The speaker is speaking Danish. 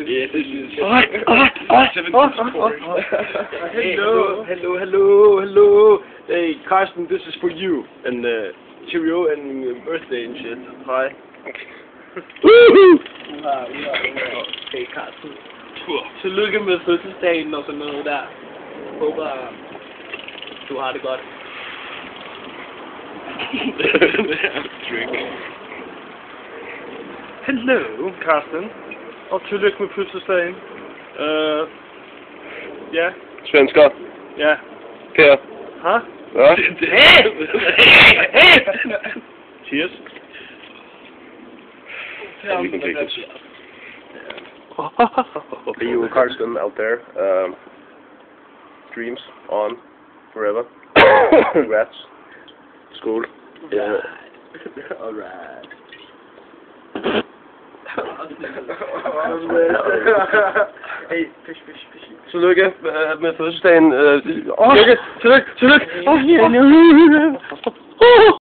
Yeah, this is... Hello. Hey, Carsten, this is for you. And cheerio and birthday and shit. Hi. Hey, Carsten. Tillykke med fødselsdagen og sådan noget der. Håber, du har det godt. Drink. Hello, Carsten. Og tillykke med fødselsdagen. Ja. Svensker. Ja. Per. Ha? Ja. Cheers. We can take this. For you, Carsten, out there, dreams on forever. Congrats. School. Yeah. Alright. Hey, fish. Tillykke med fødselsdagen. Tillykke.